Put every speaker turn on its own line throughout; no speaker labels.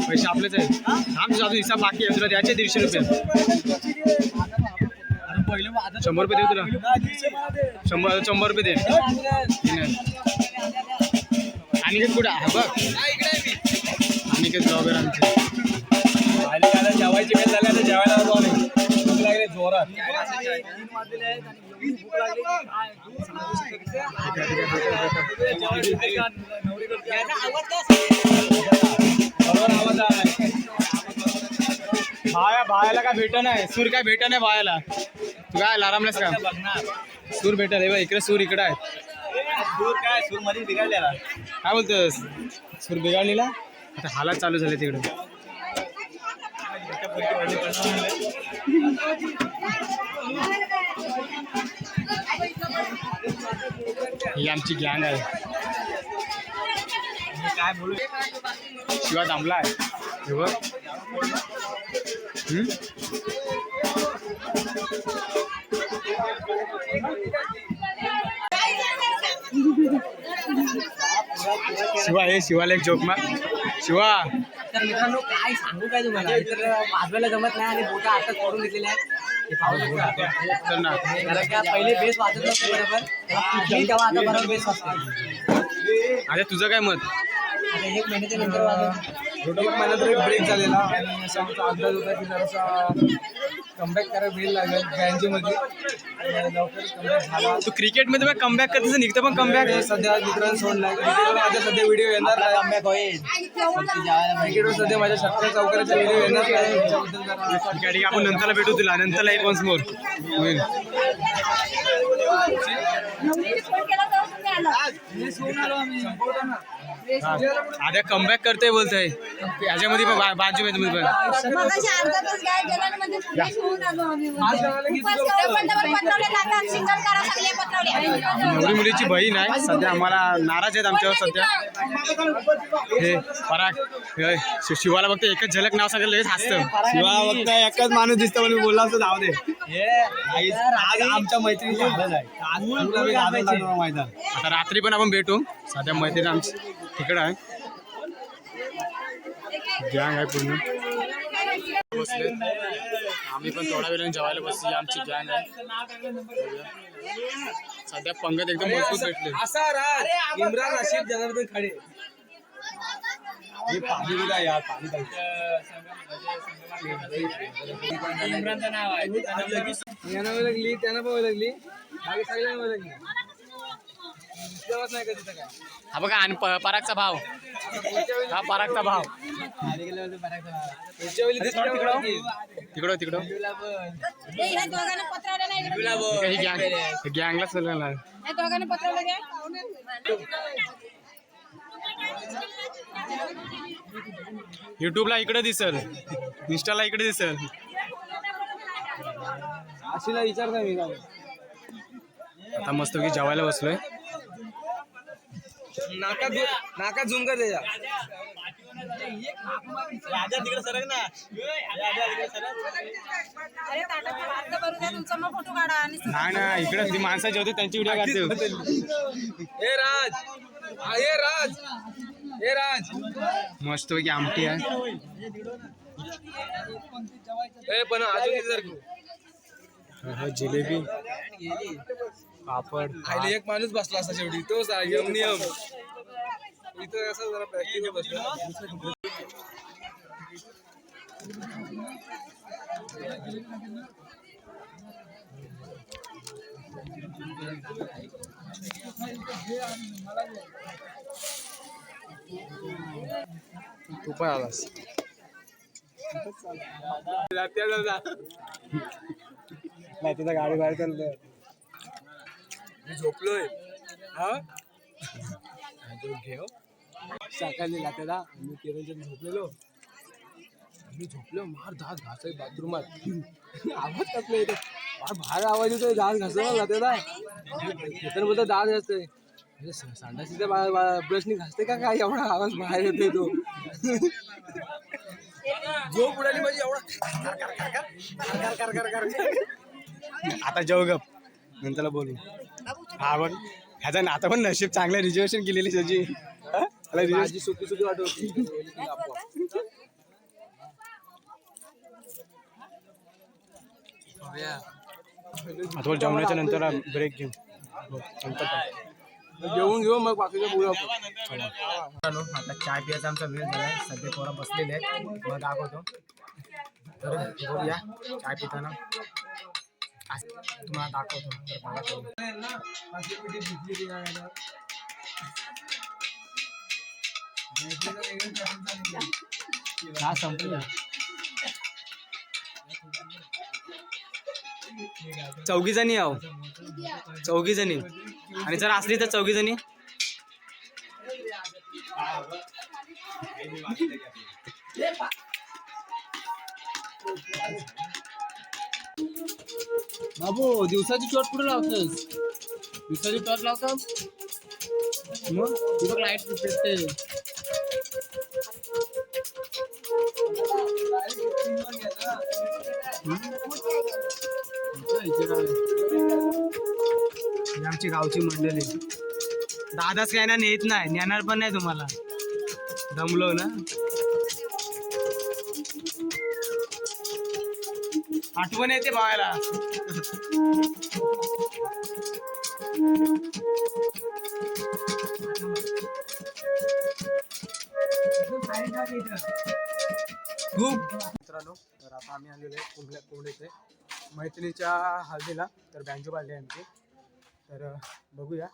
पैसे आपलेच आहेत. आमच्या अजून हिसाब बाकी आहे. तुला द्यायचे 150 रुपये. 100 रुपये दे तुला. 100 रुपये दे. आणि कुठं आहे बघ. आणि काय जॉब आहे आमची.
जेवायची वेळ झाली आता जेवायला भूक लागली जोरात.
भायाला काय भेट नाही. सूर काय भेट नाही भायाला. तू काय आरामलास का. सूर भेटल हे बघ. इकडे सूर इकडे आहे.
सूर काय सूर मध्ये बिघडलेला.
काय बोलतोस. सूर बिघडलेला. आता हालात चालू झाले तिकडे. ही आमची गँग आहे.
काय बोलू.
शिवा थांबला आहे हे बघ. शिवा हे शिवाला एक जोक मार. शिवा
तर मित्रांनो काय सांगू काय तुम्हाला. तर वाजवायला जमत नाही आणि बोटा हातात करून घेतलेल्या आहेत. हे पाहू शकता. कारण का पहिले बेस वाजत नसतो बरोबर. तेव्हा आता बरोबर बेस वाजतो.
अरे तुझं काय मत.
आता 1 महिन्याच्या नंतर वाजवतो.
1 महिना तरी ब्रेक झालेला आणि असा आमचा अंदाज होता की जरासा कमबॅक करायला वेळ लागेल बँकेमध्ये. लवकर कमबॅक झाला.
तू क्रिकेटमध्ये मग कमबॅक करतेस निघतं पण कमबॅक.
सध्या मित्रांनो सोडलाय. क्रिकेटवर माझ्या सध्या व्हिडिओ येणार नाही.
कमबॅक होईल.
क्रिकेटवर सध्या माझ्या शतका चौकाराचे व्हिडिओ येणार नाही.
ठीक आहे आपण नंतरला भेटू. तुला नंतरला एक वन्स मोर होईल. आद्या कमबॅक करतोय बोलतोय याच्यामध्ये पण बाजू मध्ये पण
मगाशी अर्धा तास काय जगांमध्ये फ्रेश होऊन आलो आम्ही पत्रवले सिंगल करा सगळे पत्रवले
नवरी मुलीची बहीण आहे सध्या आम्हाला नाराज आहेत आमच्यावर सध्या हे पराग हे शिवाला बघते एकच झलक नाव सांगितलं लगेच हसतं शिवा बघता एकच माणूस दिसतो म्हणून बोलला असं जाऊ दे आज आमच्या मैत्रिणीची हळद आहे मैदान आता रात्री पण आपण भेटू सध्या मैत्रीण आमची तिकडं आहे गँग आहे पूर्ण बसले आम्ही पण थोड्या वेळाने जेवायला बसली आमची गँग आहे सध्या पंगत एकदम मजबूत भेटले
असा राज इम्रान रशीद जनार्दन खडे
पाणी दिला यार पाणी
इम्रानचं नाव आहे
यांना लागली त्यांना पण लागली बाकी सगळ्यांना लागली नाही कधी काय
हा बघा आणि परागचा भाव हा परागचा भाव तिकडं तिकडं
ह्या दोघांना पत्रवले नाही
ही गँगला चालला
ह्या दोघांना पत्रवले घ्या
युट्यूबला इकडे दिसल इंस्टाला इकडे दिसल
अशीला विचारता मी काय
आता मस्त की जेवायला बसलोय
नाका झूम कर त्याच्या
अरे ताटाचा भात तर भरू द्या तुमचा मग फोटो काढा आणि
नाही ना इकडे ती माणसं जेवते त्यांची व्हिडिओ काढते
हे राज
मस्त पैकी आमटी आहे
पण अजून जर
जिलेबी पापड
आईला एक माणूस बसला असता शेवटी तो यम नियम इथं असं जरा प्रॅक्टिस बसला
तू पण आलास नाही तिथं गाडी बाहेर चालतोय
मी झोपलोय हा घेऊ सकाळी लाट्याला मी केरळच्या झोपलेलो मी झोपलो मार दात घासाय बाथरूमात आवाज कसला येतो बाहेर आवाज येतोय दात घासायला लाट्याला बोलतो दात घासतोय संडासीच्या ब्रशनी घासते का काय एवढा आवाज बाहेर येतोय तो झोप उडाली म्हणजे एवढा
आता जेव गप नंतर बोलू हा बघ ह्याचा नाता पण नशीब चांगलं रिझर्वेशन केलेली त्याची
माझी सुकी सुकी वाटत
आता जेवणाच्या नंतर ब्रेक घेऊ नंतर
जेवून घेऊ मग बाकीचं बोलू आपण
आता चाय पियाचा आमचा वेळ झालाय सध्या पोरा बसलेले आहेत मग दाखवतो तर बघूया चाय पिताना तुम्हाला दाखवतो तर मला संपलं चौघी जणी आहो चौघी जणी आणि जर असली तर चौघी जणी
बाबू दिवसाची चोट कुठे लावतोस
दिवसाची टॉर्च लावतो
मग
तुझं लाईट पेटते आमची गावची मंडळी दादाच काय ना नेत नाही नेणार पण नाही तुम्हाला दमलो ना आठवण येते भावायला खूप मित्रांनो तर आता आम्ही आलेलो आहे कोंबड्याचे मैत्रिणीच्या हळदीला तर बँजो पाडली आहे आमची तर बघूया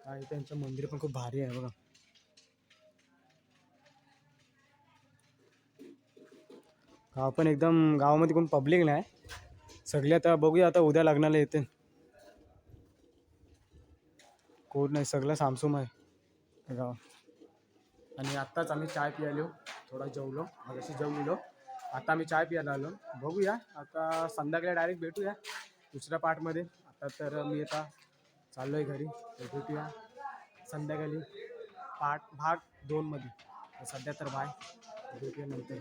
आणि त्यांचं मंदिर पण खूप भारी आहे बघा गाव पण एकदम गावामध्ये कोण पब्लिक नाही सगळे आता बघूया आता उद्या लग्नाला येते कोण नाही, सगळं सामसूम आहे गाव. आणि आत्ताच आम्ही चाय पियालो, थोडा जेवलो, मगाशी जेवलो, आता आम्ही चाय पियाला आलो. बघूया आता संध्याकाळी डायरेक्ट भेटूया दुसऱ्या पार्टमध्ये. आता तर मी आता चाललो आहे घरी, तर भेटूया संध्याकाळी भाग 2 मध्ये. सध्या तर बाय, भेटूया नंतर.